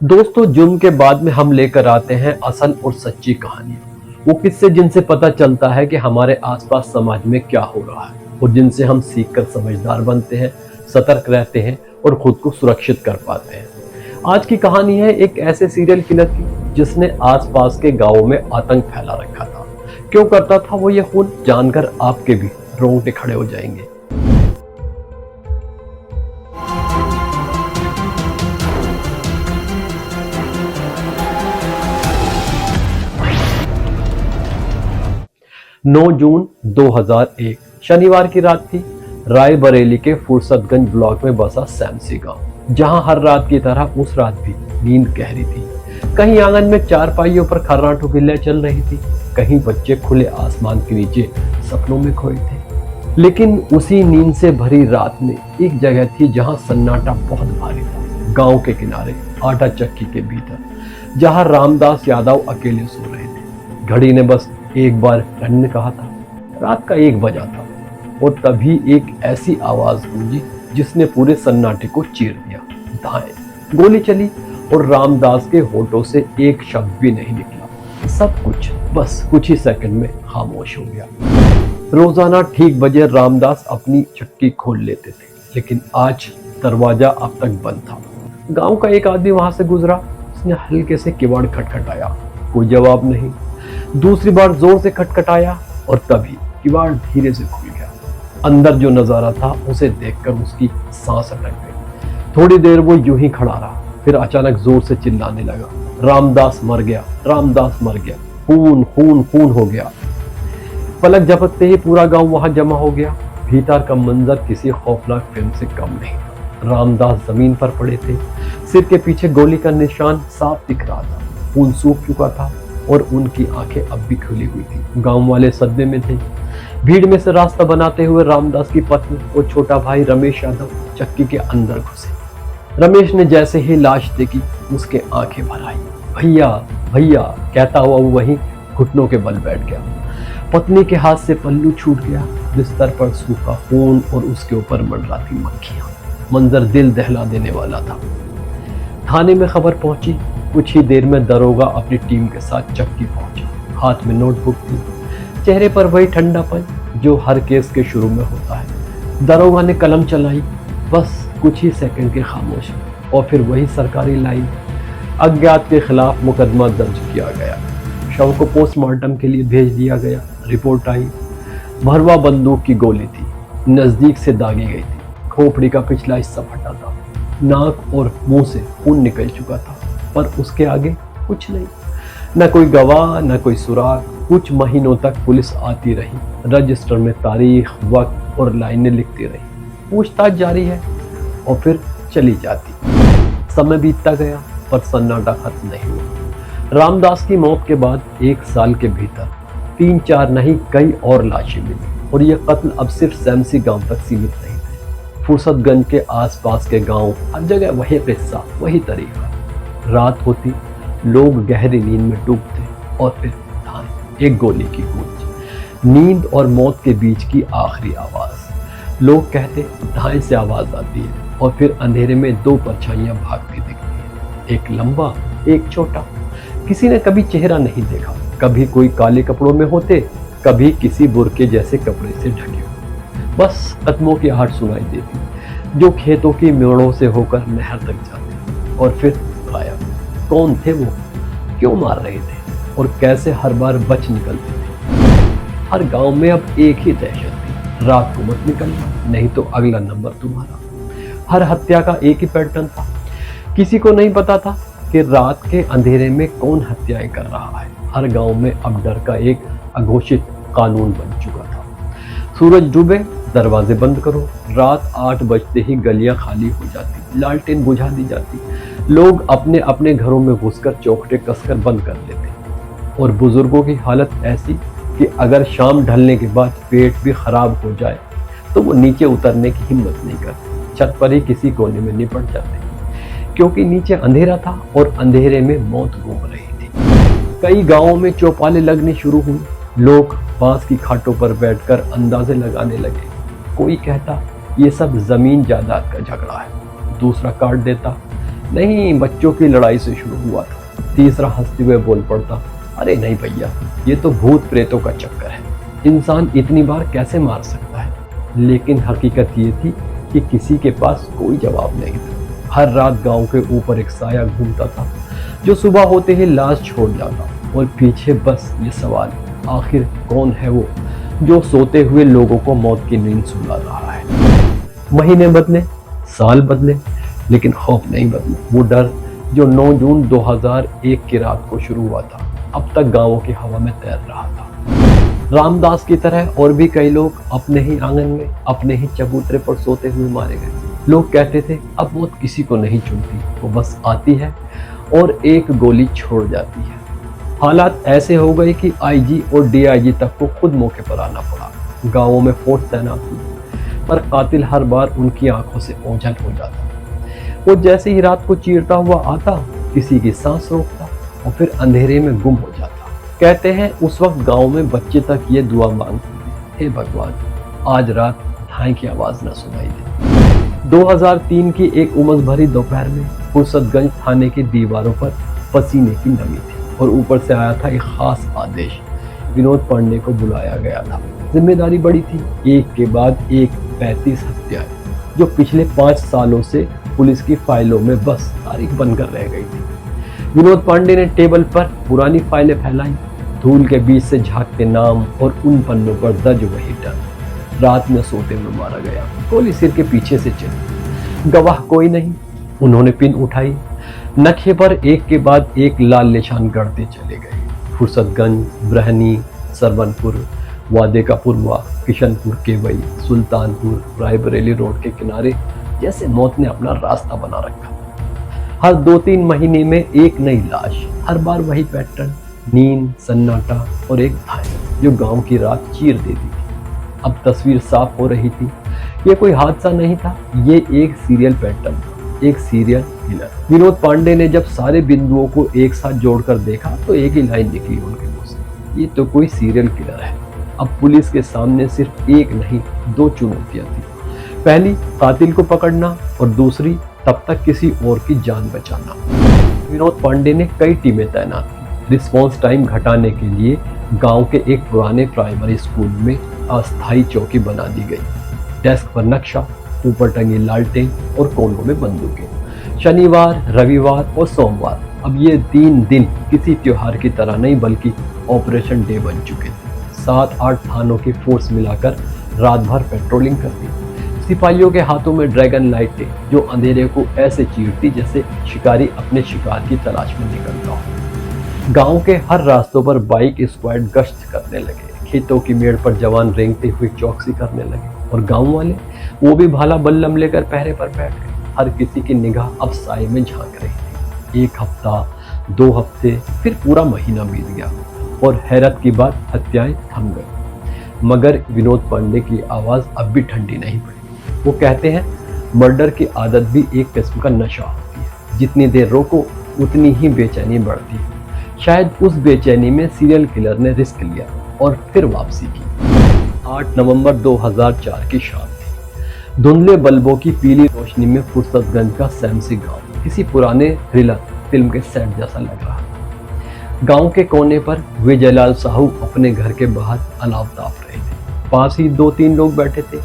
दोस्तों, जुर्म के बाद में हम लेकर आते हैं असल और सच्ची कहानियां। वो किस्से जिनसे पता चलता है कि हमारे आसपास समाज में क्या हो रहा है और जिनसे हम सीखकर समझदार बनते हैं, सतर्क रहते हैं और खुद को सुरक्षित कर पाते हैं। आज की कहानी है एक ऐसे सीरियल किलर की जिसने आसपास के गांवों में आतंक फैला रखा था। क्यों करता था वो ये खून, जानकर आपके भी रोंगटे खड़े हो जाएंगे। 9 जून 2001 शनिवार की रात थी। रायबरेली के फुर्सतगंज ब्लॉक में बसा सैमसी गांव, जहां हर रात की तरह उस रात भी नींद गहरी थी। कहीं आंगन में चारपाइयों पर खर्राटो बिल्लियां चल रही थी, कहीं बच्चे खुले आसमान के नीचे सपनों में खोए थे। लेकिन उसी नींद से भरी रात में एक जगह थी जहां सन्नाटा बहुत भारी था। गांव के किनारे आटा चक्की के भीतर, जहां रामदास यादव अकेले सो रहे थे। घड़ी ने बस एक बार रन ने कहा था। रात का 1 बजा था और तभी एक ऐसी आवाज गूंजी जिसने पूरे सन्नाटे को चीर दिया। दाएं गोली चली और रामदास के होठों से एक शब्द भी नहीं निकला। सब कुछ बस कुछ ही सेकंड में खामोश हो गया। रोजाना ठीक बजे रामदास अपनी चक्की खोल लेते थे, लेकिन आज दरवाजा अब तक बंद था। गांव का एक आदमी वहां से गुजरा। उसने हल्के से किवाड़ खटखटाया, कोई जवाब नहीं। दूसरी बार जोर से खटखटाया और तभी किवाड़ धीरे से खुल गया। अंदर जो नजारा था उसे देखकर उसकी सांस अटक गई। थोड़ी देर वो यूं ही खड़ा रहा, फिर अचानक जोर से चिल्लाने लगा, रामदास मर गया, रामदास मर गया, खून खून खून हो गया। पलक झपकते ही पूरा गांव वहां जमा हो गया। भीतर का मंजर किसी खौफनाक फिल्म से कम नहीं था। रामदास जमीन पर पड़े थे, सिर के पीछे गोली का निशान साफ दिख रहा था। खून सूख चुका था और उनकी आंखें अब भी खुली हुई थी। गांव वाले सदमे में थे। भीड़ में से रास्ता बनाते हुए रामदास की पत्नी और छोटा भाई रमेश यादव चक्की के अंदर घुसे। रमेश ने जैसे ही लाश देखी उसके आंखें भर आई। भैया भैया कहता हुआ वो वहीं घुटनों के बल बैठ गया। पत्नी के हाथ से पल्लू छूट गया। बिस्तर पर सूखा खून और उसके ऊपर मंडराती मक्खियां। मंजर दिल दहला देने वाला था। थाने में खबर पहुंची। कुछ ही देर में दरोगा अपनी टीम के साथ चक्की पहुंचा। हाथ में नोटबुक थी, चेहरे पर वही ठंडापन जो हर केस के शुरू में होता है। दरोगा ने कलम चलाई। बस कुछ ही सेकंड के खामोश और फिर वही सरकारी लाइन, अज्ञात के खिलाफ मुकदमा दर्ज किया गया। शव को पोस्टमार्टम के लिए भेज दिया गया। रिपोर्ट आई, भरवा बंदूक की गोली थी, नजदीक से दागी गई थी। खोपड़ी का पिछला हिस्सा फटा था। नाक और मुंह से खून निकल चुका था, पर उसके आगे कुछ नहीं। न कोई गवाह, न कोई सुराग। कुछ महीनों तक पुलिस आती रही, रजिस्टर में तारीख, वक्त और लाइनें लिखती रही। पूछताछ जारी है और फिर चली जाती। समय बीतता गया पर सन्नाटा खत्म नहीं हुआ। रामदास की मौत के बाद 1 साल के भीतर 3-4 नहीं कई और लाशें मिली और यह कत्ल अब सिर्फ सैमसी गांव तक सीमित नहीं थे। फुर्सतगंज के आसपास के गांव, हर जगह वही किस्सा, वही तरीका। रात होती, लोग गहरी नींद में डूबते और फिर थाने, एक गोली की गूंज, नींद और मौत के बीच की आखिरी आवाज। लोग कहते धाए से आवाज आती है और फिर अंधेरे में 2 परछाइयां भागती दिखती है, एक लंबा, एक छोटा। किसी ने कभी चेहरा नहीं देखा। कभी कोई काले कपड़ों में होते, कभी किसी बुरके जैसे कपड़े से ढके हुए। बस कदमों की आहट सुनाई देती जो खेतों की मेड़ों से होकर नहर तक जाते और फिर गायब। कौन थे वो, क्यों मार रहे थे और कैसे हर बार बच निकलते थे। हर गांव में अब एक ही दहशत थी, रात को मत निकलना, नहीं तो अगला नंबर तुम्हारा। हर हत्या का एक ही पैटर्न था। किसी को नहीं पता था कि रात के अंधेरे में कौन हत्याएं कर रहा है। हर गांव में अब डर का एक अघोषित कानून बन चुका था। सूरज डूबे, दरवाजे बंद करो। रात 8 बजते ही गलियां खाली हो जाती, लालटेन बुझा दी जाती। लोग अपने अपने घरों में घुसकर चौखटे कसकर बंद कर लेते और बुजुर्गों की हालत ऐसी कि अगर शाम ढलने के बाद पेट भी खराब हो जाए तो वो नीचे उतरने की हिम्मत नहीं करते। छत पर ही किसी कोने में निपट जाते, क्योंकि नीचे अंधेरा था और अंधेरे में मौत घूम रही थी। कई गांवों में चौपालें लगनी शुरू हुई। लोग बांस की खाटों पर बैठकर अंदाजे लगाने लगे। कोई कहता ये सब जमीन जायदाद का झगड़ा है, दूसरा काट देता नहीं, बच्चों की लड़ाई से शुरू हुआ था। तीसरा हंसते हुए बोल पड़ता, अरे नहीं भैया, ये तो भूत प्रेतों का चक्कर है। इंसान इतनी बार कैसे मार सकता है? लेकिन हकीकत ये थी कि किसी के पास कोई जवाब नहीं था। हर रात गांव के ऊपर एक साया घूमता था जो सुबह होते ही लाश छोड़ जाता, और पीछे बस ये सवाल, आखिर कौन है वो जो सोते हुए लोगों को मौत की नींद सुला रहा है। महीने बदले, साल बदले, लेकिन खौफ नहीं बदला। वो डर जो 9 जून 2001 की रात को शुरू हुआ था, अब तक गांवों की हवा में तैर रहा था। रामदास की तरह और भी कई लोग अपने ही आंगन में, अपने ही चबूतरे पर सोते हुए मारे गए। लोग कहते थे, अब मौत किसी को नहीं चुनती, वो बस आती है और एक गोली छोड़ जाती है। हालात ऐसे हो गए कि आईजी और डीआईजी तक को खुद मौके पर आना पड़ा। गांवों में फोर्स तैनात हुई, पर कातिल हर बार उनकी आंखों से ओझल हो जाता। वो जैसे ही रात को चीरता हुआ आता, किसी की सांस रोकता और फिर अंधेरे में गुम हो जाता। कहते हैं उस वक्त गांव में बच्चे तक ये दुआ मांगते, हे भगवान, आज रात धाई की आवाज न सुनाई दे। 2003 की एक उमस भरी दोपहर में फुर्सतगंज थाने की दीवारों पर पसीने की नमी थी, और ऊपर से आया था एक खास आदेश। विनोद पांडे को बुलाया गया था। जिम्मेदारी बड़ी थी, एक के बाद एक 35 हत्याएं जो पिछले 5 सालों से पुलिस की फाइलों में बस तारीख बनकर रह गई थी। विनोद पांडे ने टेबल पर पुरानी फाइलें फैलाई, धूल के बीच से झांकते नाम, और उन पन्नों पर दर्ज वही डर, रात में सोते हुए मारा गया, गोली सिर के पीछे से चली। गवाह कोई नहीं। उन्होंने पिन उठाई, नक्शे पर एक के बाद एक लाल निशान गढ़ते चले गए। फुर्सतगंज, ब्रहनी, सरवनपुर, वादे का पुरवा, किशनपुर केवई, सुल्तानपुर, रायबरेली रोड के किनारे जैसे मौत ने अपना रास्ता बना रखा। हर 2-3 महीने में एक नई लाश, हर बार वही पैटर्न, नींद, सन्नाटा और एक धाई जो गांव की रात चीर देती थी। अब तस्वीर साफ हो रही थी। ये कोई हादसा नहीं था, ये एक सीरियल पैटर्न था, एक सीरियल किलर। विनोद पांडे ने जब सारे बिंदुओं को एक साथ जोड़कर देखा तो एक ही लाइन निकली उनके मुंह से, ये तो कोई सीरियल किलर है। अब पुलिस के सामने सिर्फ एक नहीं, 2 चुनौतियां थी। पहली, कातिल को पकड़ना, और दूसरी, तब तक किसी और की जान बचाना। विनोद पांडे ने कई टीमें तैनात की। रिस्पॉन्स टाइम घटाने के लिए गांव के एक पुराने प्राइमरी स्कूल में अस्थायी चौकी बना दी गई। डेस्क पर नक्शा, ऊपर टंगी लालटेन और कोनों में बंदूकें। शनिवार, रविवार और सोमवार, अब ये 3 दिन किसी त्योहार की तरह नहीं बल्कि ऑपरेशन डे बन चुके थे। 7-8 थानों की फोर्स मिलाकर रात भर पेट्रोलिंग करती। सिपाहियों के हाथों में ड्रैगन लाइटें जो अंधेरे को ऐसे चीरती जैसे शिकारी अपने शिकार की तलाश में निकलता हो। गांव के हर रास्तों पर बाइक स्क्वाड गश्त करने लगे। खेतों की मेड़ पर जवान रेंगते हुए चौकसी करने लगे, और गांव वाले वो भी भाला बल्लम लेकर पहरे पर बैठ गए। हर किसी की निगाह अब साए में झांक रही थी। 1 हफ्ता, 2 हफ्ते, फिर पूरा महीना बीत गया, और हैरत की बात, हत्याएं थम गई। मगर विनोद पांडे की आवाज अब भी ठंडी नहीं पड़ी। वो कहते हैं, मर्डर की आदत भी एक किस्म का नशा होती है। जितनी देर रोको उतनी ही बेचैनी बढ़ती है। शायद उस बेचैनी में सीरियल किलर ने रिस्क लिया और फिर वापसी की। 8 नवंबर 2004 की शाम थी। धुंधले बल्बों की पीली रोशनी में फुर्सतगंज का सैमसी गांव किसी पुराने थ्रिलर फिल्म के सेट जैसा लग रहा था। गांव के कोने पर विजयलाल साहू अपने घर के बाहर अलाव ताप रहे थे। पास ही 2-3 लोग बैठे थे।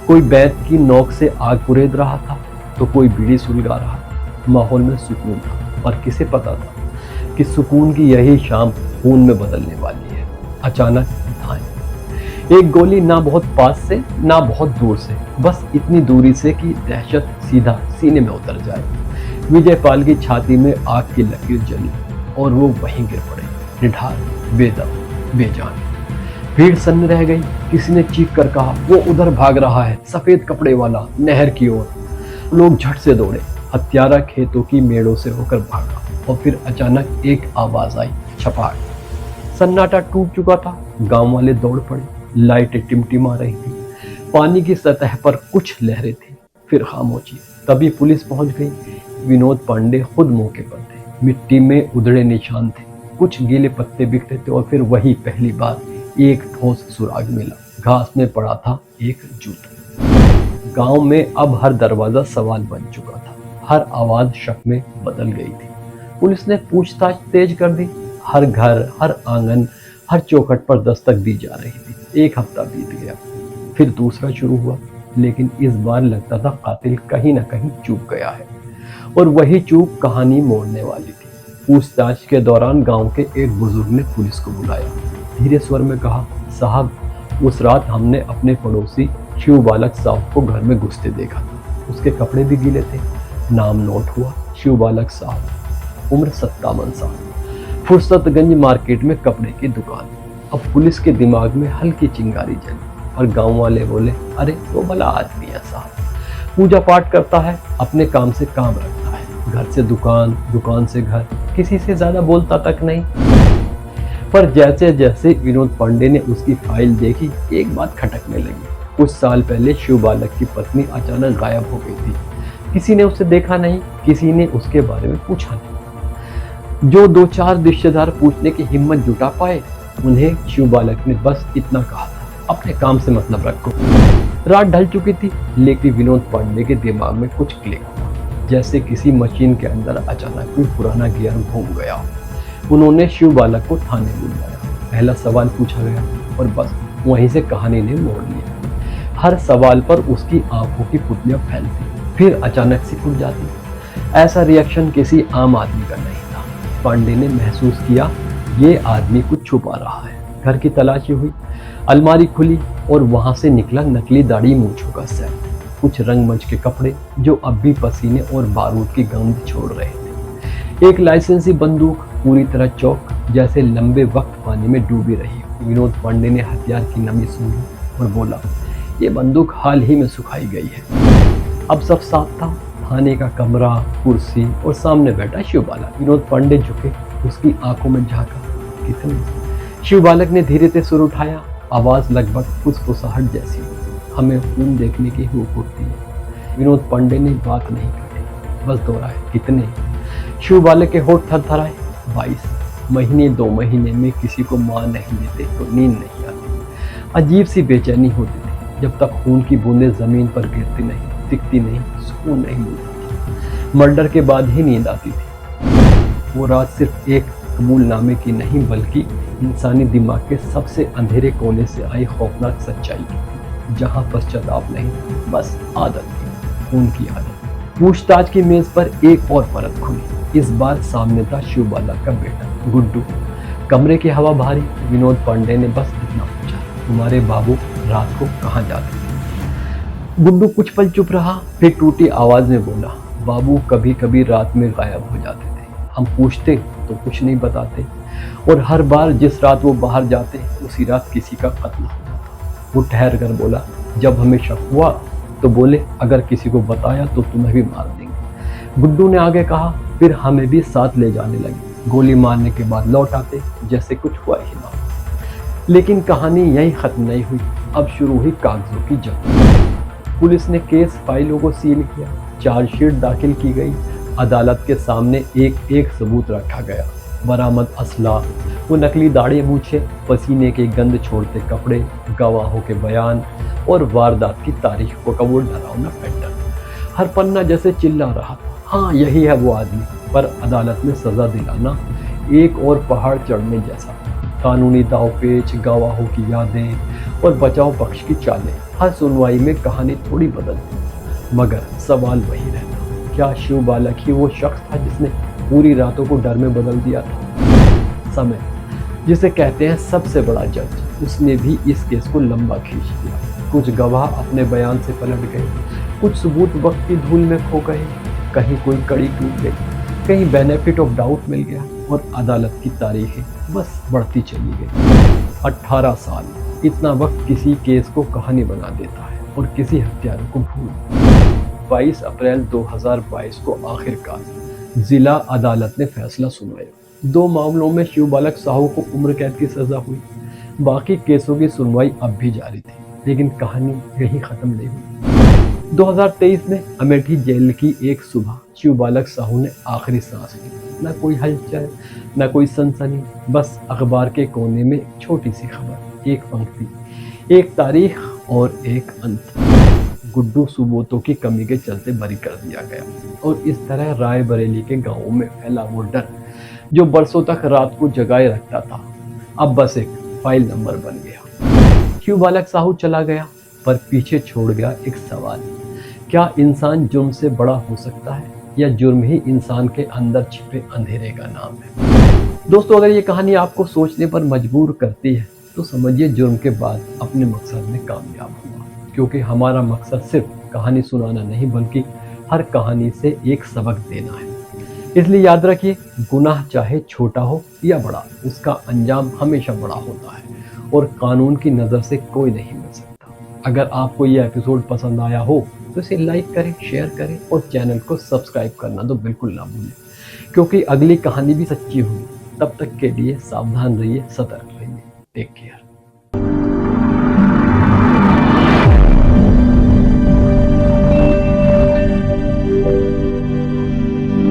कोई बैत की नोक से आग कुरेद रहा था, तो कोई बीड़ी सुलगा रहा था। माहौल में सुकून था, और किसे पता था कि सुकून की यही शाम खून में बदलने वाली है। अचानक धाई। एक गोली ना बहुत पास से ना बहुत दूर से, बस इतनी दूरी से कि दहशत सीधा सीने में उतर जाए। विजयपाल की छाती में आग की लकीर जली, और वो वहीं गिर पड़े, निढाल, बेदम, बेजान। भीड़ सन्न रह गई। किसी ने चीख कर कहा, वो उधर भाग रहा है, सफेद कपड़े वाला, नहर की ओर। लोग झट से दौड़े। हत्यारा खेतों की मेड़ों से होकर भागा, और फिर अचानक एक आवाज आई, छपाक। सन्नाटा टूट चुका था। गांव वाले दौड़ पड़े। लाइटें टिमटिमा रही थी। पानी की सतह पर कुछ लहरें थी, फिर खामोशी। तभी पुलिस पहुंच गई। विनोद पांडे खुद मौके पर थे। मिट्टी में उधड़े निशान थे, कुछ गीले पत्ते बिखरे थे, और फिर वही पहली बार एक ठोस सुराग मिला। घास में पड़ा था एक जूता। गांव में अब हर दरवाजा सवाल बन चुका था। हर आवाज शक में बदल गई थी। पुलिस ने पूछताछ तेज कर दी। हर घर, हर आंगन, हर चौखट पर दस्तक दी जा रही थी। एक हफ्ता बीत गया, फिर दूसरा शुरू हुआ, लेकिन इस बार लगता था कातिल कहीं ना कहीं चूक गया है, और वही चूक कहानी मोड़ने वाली थी। पूछताछ के दौरान गांव के एक बुजुर्ग ने पुलिस को बुलाया। धीरे स्वर में कहा, साहब, उस रात हमने अपने पड़ोसी शिव बालक साहब को घर में घुसते देखा था। उसके कपड़े भी गीले थे। नाम नोट हुआ, शिव बालक साहब, उम्र 57 साल, फुर्सतगंज मार्केट में कपड़े की दुकान। अब पुलिस के दिमाग में हल्की चिंगारी जली और गांव वाले बोले, अरे वो भला आदमी है साहब, पूजा पाठ करता है, अपने काम से काम रखता है, घर से दुकान, दुकान से घर, किसी से ज्यादा बोलता तक नहीं। पर जैसे जैसे विनोद पांडे ने उसकी फाइल देखी, एक बात खटकने लगी। कुछ साल पहले शिव बालक की पत्नी अचानक गायब हो गई थी। किसी ने उसे देखा नहीं, किसी ने उसके बारे में पूछा नहीं। जो 2-4 रिश्तेदार पूछने की हिम्मत जुटा पाए, उन्हें शिव बालक ने बस इतना कहा था, अपने काम से मतलब रखो। रात ढल चुकी थी, लेकिन विनोद पांडे के दिमाग में कुछ क्लिक हुआ, जैसे किसी मशीन के अंदर अचानक कोई पुराना गियर घूम गया। उन्होंने शिव बालक को थाने बुलाया। पहला सवाल पूछा गया और बस वहीं से कहानी ने मोड़ लिया। हर सवाल पर उसकी आंखों की पुतलियां फैलती, फिर अचानक से खुल जाती। ऐसा रिएक्शन किसी आम आदमी का नहीं था। पांडे ने महसूस किया, ये आदमी कुछ छुपा रहा है। घर की तलाशी हुई, अलमारी खुली और वहां से निकला नकली दाढ़ी मूंछों का सेट, कुछ रंगमंच के कपड़े जो अब भी पसीने और बारूद की गंध छोड़ रहे थे, एक लाइसेंसी बंदूक पूरी तरह चौक जैसे लंबे वक्त पानी में डूबी रही। विनोद पांडे ने हथियार की नमी सूंघी और बोला, ये बंदूक हाल ही में सुखाई गई है। अब सब साफ था, थाने का कमरा, कुर्सी और सामने बैठा शिव बालक। विनोद पांडे झुके, उसकी आंखों में झांका, कितने? शिव बालक ने धीरे से सुर उठाया, आवाज लगभग फुसफुसाहट जैसी, हमें खून देखने की भूख उठती है। विनोद पांडे ने बात नहीं काटी, बस दोहराए, कितने? शिव बालक के होठ थरथराए, 22 महीने, 2 महीने में किसी को मां नहीं देते तो नींद नहीं आती। अजीब सी बेचैनी होती थी, जब तक खून की बूंदें जमीन पर गिरती नहीं, दिखती नहीं, सुकून नहीं मिलता। मर्डर के बाद ही नींद आती थी। वो रात सिर्फ एक कबूलनामे की नहीं, बल्कि इंसानी दिमाग के सबसे अंधेरे कोने से आई खौफनाक सच्चाई की, जहां पश्चाताप नहीं, बस आदत थी, खून की आदत। पूछताछ की मेज पर एक और परत खुली। इस बार सामने था शिव बालक का बेटा गुड्डू। कमरे की हवा भारी। विनोद पांडे ने बस इतना पूछा, तुम्हारे बाबू रात को कहाँ जाते थे? गुड्डू कुछ पल चुप रहा, फिर टूटी आवाज में बोला, बाबू कभी कभी रात में गायब हो जाते थे। हम पूछते तो कुछ नहीं बताते, और हर बार जिस रात वो बाहर जाते, उसी रात किसी का कत्ल हो जाता। वो ठहर कर बोला, जब हमें शक हुआ तो बोले, अगर किसी को बताया तो तुम्हें भी मार देंगे। गुड्डू ने आगे कहा, फिर हमें भी साथ ले जाने लगे। गोली मारने के बाद लौट आते, जैसे कुछ हुआ ही ना। लेकिन कहानी यहीं खत्म नहीं हुई। अब शुरू हुई कागजों की जंग। पुलिस ने केस फाइलों को सील किया, चार्जशीट दाखिल की गई। अदालत के सामने एक एक सबूत रखा गया। बरामद असला, वो नकली दाढ़ी मूछे, पसीने के गंद छोड़ते कपड़े, गवाहों के बयान और वारदात की तारीख का वो डरावना पैटर्न। हर पन्ना जैसे चिल्ला रहा था, हाँ यही है वो आदमी। पर अदालत में सजा दिलाना एक और पहाड़ चढ़ने जैसा। कानूनी दावपेच, गवाहों की यादें और बचाव पक्ष की चालें। हर सुनवाई में कहानी थोड़ी बदलती, मगर सवाल वही रहता, क्या शिव बालक ही वो शख्स था जिसने पूरी रातों को डर में बदल दिया था? समय, जिसे कहते हैं सबसे बड़ा जज, उसने भी इस केस को लंबा खींच दिया। कुछ गवाह अपने बयान से पलट गए, कुछ सबूत वक्त की धूल में खो गए, कहीं कोई कड़ी टूट गई, कहीं बेनिफिट ऑफ डाउट मिल गया, और अदालत की तारीखें बस बढ़ती चली गई। 18 साल, इतना वक्त किसी केस को कहानी बना देता है और किसी हत्यारे को भूल। 22 अप्रैल 2022 को आखिरकार जिला अदालत ने फैसला सुनाया। 2 मामलों में शिव बालक साहू को उम्र कैद की सजा हुई। बाकी केसों की सुनवाई अब भी जारी थी, लेकिन कहानी यहीं खत्म नहीं हुई। 2023 में अमेठी जेल की एक सुबह शिव बालक साहू ने आखिरी सांस ली। न कोई हलचल, न कोई सनसनी, बस अखबार के कोने में छोटी सी खबर, एक पंक्ति, एक तारीख और एक अंत। गुड्डू सुबोतों की कमी के चलते बरी कर दिया गया। और इस तरह रायबरेली के गांवों में फैला वो डर जो बरसों तक रात को जगाए रखता था, अब बस एक फाइल नंबर बन गया। क्यों बालक साहू चला गया, पर पीछे छोड़ गया एक सवाल। क्या इंसान जुर्म से बड़ा हो सकता है, या जुर्म ही इंसान के अंदर छिपे अंधेरे का नाम है? दोस्तों, अगर ये कहानी आपको सोचने पर मजबूर करती है तो समझिए जुर्म के बाद अपने मकसद में कामयाब हुआ। क्योंकि हमारा मकसद सिर्फ कहानी सुनाना नहीं, बल्कि हर कहानी से एक सबक देना है। इसलिए याद रखिए, गुनाह चाहे छोटा हो या बड़ा, उसका अंजाम हमेशा बड़ा होता है और कानून की नज़र से कोई नहीं मिल सकता। अगर आपको यह एपिसोड पसंद आया हो तो इसे लाइक करें, शेयर करें और चैनल को सब्सक्राइब करना तो बिल्कुल ना भूलें, क्योंकि अगली कहानी भी सच्ची होगी। तब तक के लिए सावधान रहिए, सतर्क रहिए। Take care.